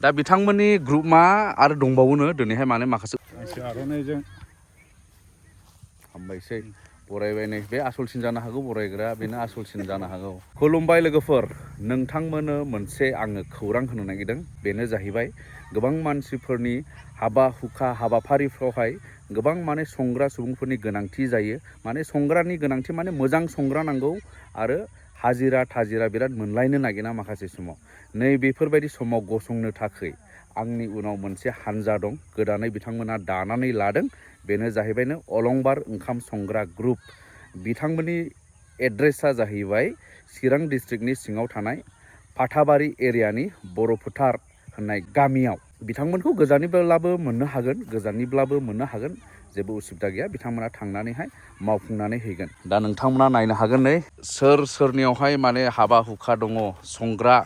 दा बिथांमोननि ग्रुपआ आरो दंबावोनो दिनैहाय माने माखासे आर'नाइजों हामबायसै बरायबाय नै बे आसलसिन जानो हागौ बरायग्रा बेनो आसलसिन जानो हागौ खुलुमबाय लोगोफोर नोंथांमोननो मोनसे आङो खौरां होनो नागिरदों बेनो जाहैबाय गोबां मानसिफोरनि हाबा हुखा हाबाफारिफ्रावहाय गोबां माने संग्रा सुबुंफोरनि गोनांथि जायो माने संग्रानि गोनांथि माने मोजां संग्रा नांगौ आरो हाजिरा थाजिरा बिराद मोनलायनो नागिरा माखासे समाव नै बेफोरबायदि समाव गसंनो थाखाय आंनि उनाव मोनसे हानजा दं गोदानै बिथांमोना दानानै लादों बेनो जाहैबायनो अलंबार ओंखाम संग्रा ग्रुप बिथांमोननि एड्रेसा जाहैबाय चिरां डिस्ट्रिक्टनि सिङाव थानाय फाथाबारि एरियानि बर' फोथार होननाय गामियाव बिथांमोनखौ गोजाननिब्लाबो मोननो हागोन गोजाननिब्लाबो मोननो हागोन जेबो उसुबिदा गैया बिथांमोना थांनानैहाय मावफुंनानै हैगोन दा नोंथांमोना नायनो हागोन नै सोरनियावहाय माने हाबा हुखा दङ संग्रा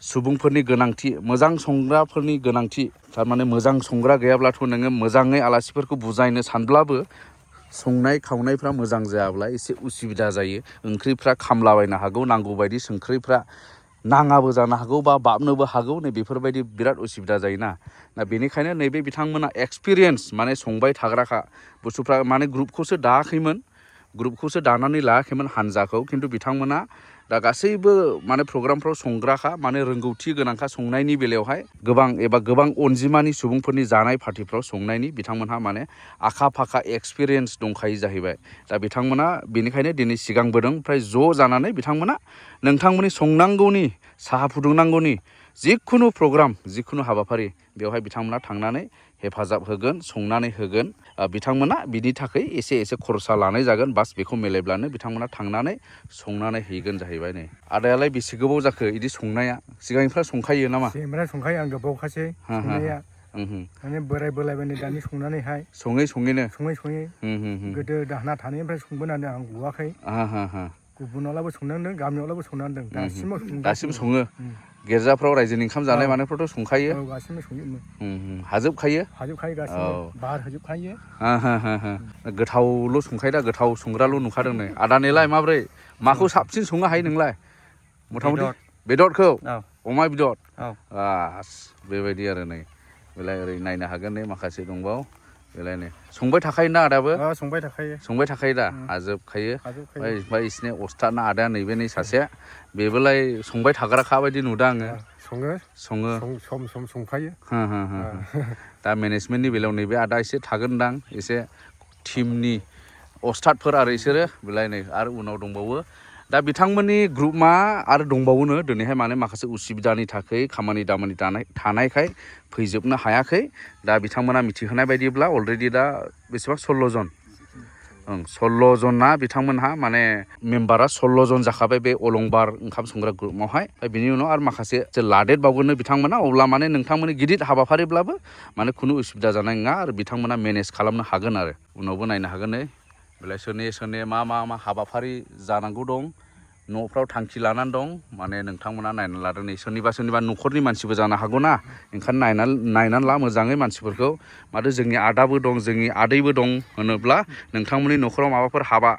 सुबुंफोरनि गोनांथि मोजां संग्राफोरनि गोनांथि थारमाने मोजां संग्रा गैयाब्लाथ' नोङो मोजाङै आलासिफोरखौ बुजायनो सानब्लाबो संनाय खावनायफ्रा मोजां जायाब्ला एसे उसुबिदा जायो ओंख्रिफ्रा खामलाबायनो हागौ नांगौ बायदि संख्रिफ्रा नाङाबो जानो हागौ बा बाबनोबो हागौ नै बेफोरबायदि बिराद उसुबिदा जायोना दा बेनिखायनो नैबे बिथांमोना एक्सपिरियेन्स माने संबाय थाग्राखा बुस्थुफ्रा माने ग्रुपखौसो दानानै लायाखैमोन हानजाखौ खिन्थु बिथांमोना दा गासैबो माने प्रग्रामफ्राव संग्राखा माने रोंगौथि गोनांखा संनायनि बेलायावहाय गोबां अनजिमानि सुबुंफोरनि जानाय पार्टिफ्राव संनायनि बिथांमोनहा माने आखा फाखा एक्सपिरियेन्स दंखायो जाहैबाय दा बिथांमोना बेनिखायनो दिनै सिगांबोदों ओमफ्राय ज' जानानै बिथांमोना नोंथांमोननि संनांगौनि साहा फुदुंनांगौनि जिखुनु प्रग्राम जिखुनु हाबाफारि बेवहाय बिथांमोना थांनानै हेफाजाब होगोन संनानै होगोन बिथांमोना बिनि थाखाय एसे खरसा लानाय जागोन बास बेखौ मिलायब्लानो बिथांमोना थांनानै संनानै हैगोन जाहैबाय नै आदायालाय बेसे गोबाव जाखो बिदि संनाया सिगांनिफ्राय संखायो नामा सिगांनिफ्राय संखायो आं गोबावखासै संनाया माने बोराय बोलायबायनो दानि संनानैहाय सङै गोदो दाहोना थानायनिफ्राय संबोनानै आं गवाखै गुबुनावलाबो संनांदों गामियावलाबो संनांदों दासिम सङो गिर्जाफ्राव रायजोनि ओंखाम जानाय मानायफ्रावथ' संखायो गासिबो सङो हाजोबखायो गासिबो बाहार होजोबखायो गोथावल' संखायो दा गोथाव संग्राल' नुखादों नै आदानिलाय माब्रै माखौ साबसिन संनो हायो नोंलाय मथा मथि बेदरखौ अमा बेदर बेबायदि आरो नै बेलाय ओरै नायनो हागोन नै माखासे दंबावो बेलाय नै संबाय थाखायोना आदायाबो संबाय थाखायो दा हाजोबखायो ओमफ्राय बिसिनि अस्थादना आदाया नैबे नै सासे बेबोलाय संबाय थाग्राखा बायदि नुदों आङो सङो सम संफायो दा मेनेजमेन्टनि बेलायाव नैबे आदा एसे थागोनदां एसे टिमनि अस्थादफोर आरो बिसोरो बेलाय नै आरो उनाव दंबावो दा बिथांमोननि ग्रुपआ आरो दंबावोनो दिनैहाय माने माखासे उसुबिदानि थाखाय खामानि दामानि थानायखाय फैजोबनो हायाखै दा बिथांमोना मिथिहोनाय बायदिब्ला अलरेडि दा बेसेबां 16 जना बिथांमोनहा माने मेम्बारा 16 जन जाखाबाय बे अलंबार ओंखाम संग्रा ग्रुपआवहाय बिनि उनाव आरो माखासे लादेरबावगोननो बिथांमोना अब्ला माने नोंथांमोननि गिदिर हाबाफारिब्लाबो माने खुनु उसुबिदा जानाय नङा आरो बिथांमोना मेनेज खालामनो हागोन आरो उनावबो नायनो हागोन नै बेलाय सोरनि मा हाबाफारि जानांगौ दं न'फ्राव थांखि लानानै दं माने नोंथांमोना नायनानै लादों नै सोरनिबा न'खरनि मानसिबो जानो हागौ ना ओंखायनो नायनानै ला मोजाङै मानसिफोरखौ माथो जोंनि आदाबो दं जोंनि आदैबो दं होनोब्ला नोंथांमोननि न'खराव माबाफोर हाबा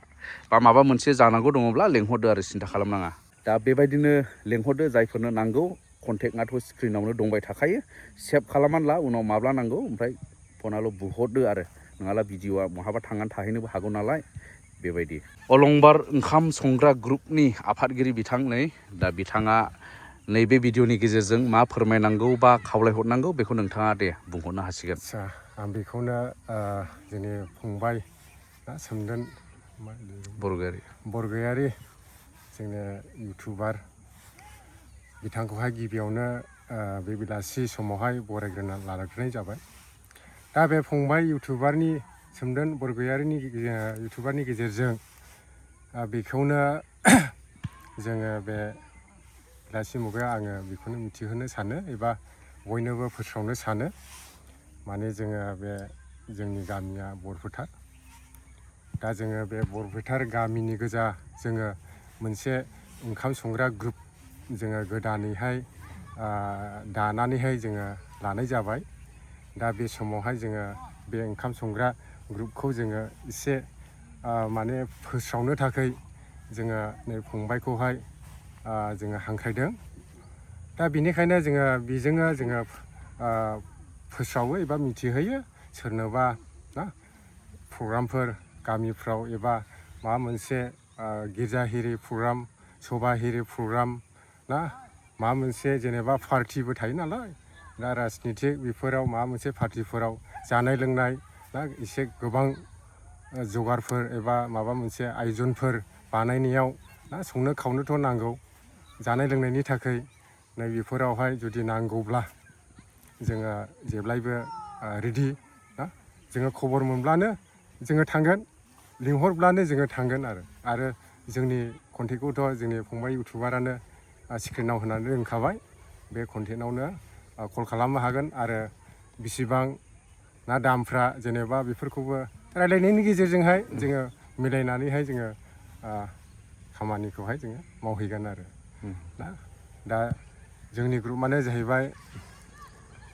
बा माबा मोनसे जानांगौ दङब्ला लेंहरदो आरो सिन्था खालामनाङा दा बेबायदिनो लेंहरदो जायफोरनो नांगौ कन्टेक्टआथ' स्क्रिनावनो दंबाय थाखायो सेभ खालामनानै ला उनाव माब्ला नांगौ ओमफ्राय फनाल' बुहरदो आरो नङाब्ला भिडिअ'आ बहाबा थांनानै थाहैनोबो हागौ नालाय बेबायदि अलंबार ओंखाम संग्रा ग्रुपनि आफादगिरि बिथां नै दा बिथाङा नैबे भिडिअ'नि गेजेरजों मा फोरमायनांगौ बा खावलायहरनांगौ बेखौ नोंथाङा दे बुंहरनो हासिगोन आं बेखौनो जोंनि फंबाय सोमदोन बरगयारि जोंनि इउटुबार बिथांखौहाय गिबियावनो बे बेलासि समावहाय बरायग्रोना लाग्रोनाय जाबाय दा बे फंबाय इउटुबारनि सोमदोन बरगयारिनि इउटुबारनि गेजेरजों बेखौनो जोङो बे बेलासि मुगायाव आङो बेखौनो मिथिहोनो सानो एबा बयनोबो फोस्रावनो सानो माने जोङो बे जोंनि गामिया बरफोथार दा जोङो बे बरफोथार गामिनि गोजा जोङो मोनसे ओंखाम संग्रा ग्रुप जोङो गोदानैहाय दानानैहाय जोङो लानाय जाबाय दा बे समावहाय जोङो बे ओंखाम संग्रा ग्रुपखौ जोङो एसे माने फोस्रावनो थाखाय जोङो नै फंबायखौहाय जोङो हांख्रायदों दा बेनिखायनो जोङो बेजोंनो जोङो फोसावो एबा मिथिहोयो सोरनोबा ना प्रग्रामफोर गामिफ्राव एबा माबा मोनसे गिर्जाहिरि प्रग्राम सभाहिरि प्रग्राम ना माबा मोनसे जेनेबा पार्टिबो थायो नालाय दा राजनिथिक बेफोराव माबा मोनसे पार्टिफोराव जानाय लोंनाय ना एसे गोबां जगारफोर एबा माबा मोनसे आयजनफोर बानायनायाव ना संनो खावनोथ' नांगौ जानाय लोंनायनि थाखाय नै बेफोरावहाय जुदि नांगौब्ला जोङो जेब्लायबो रेडि ना जोङो खबर मोनब्लानो जोङो थांगोन लिंहरब्लानो जोङो थांगोन आरो जोंनि कन्टेक्टखौथ' जोंनि फंबाय इउटुबारानो स्क्रिनाव होनानै दोनखाबाय बे कन्टेक्टआवनो कल खालामनो हागोन आरो बिसिबां ना दामफ्रा जेनेबा बेफोरखौबो रायलायनायनि गेजेरजोंहाय जोङो मिलायनानैहाय जोङो खामानिखौहाय जोङो मावहैगोन आरो ना दा जोंनि ग्रुपआनो जाहैबाय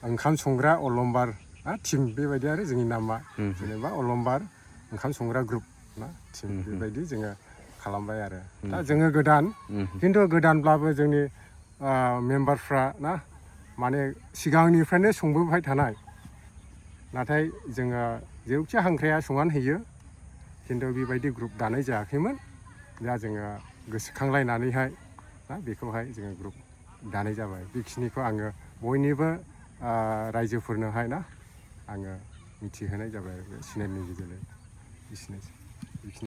ओंखाम संग्रा अलंबार टिम बेबायदि आरो जोंनि नामा जेनेबा अलंबार ओंखाम संग्रा ग्रुप ना टिम बेबायदि जोङो खालामबाय आरो दा जोङो गोदान खिन्थु गोदानब्लाबो जोंनि मेम्बारफ्रा ना माने सिगांनिफ्रायनो संबोबाय थानाय नाथाय जोङो जेरावखि हांख्राया संनानै होयो खिन्थु बेबायदि ग्रुप दानाय जायाखैमोन दा जोङो गोसोखांलायनानैहाय ना बेखौहाय जोङो ग्रुप दानाय जाबाय बेखिनिखौ आङो बयनिबो रायजोफोरनोहाय ना आङो मिथिहोनाय जाबाय आरो बे चेनेलनि गेजेरजों एसेनोसै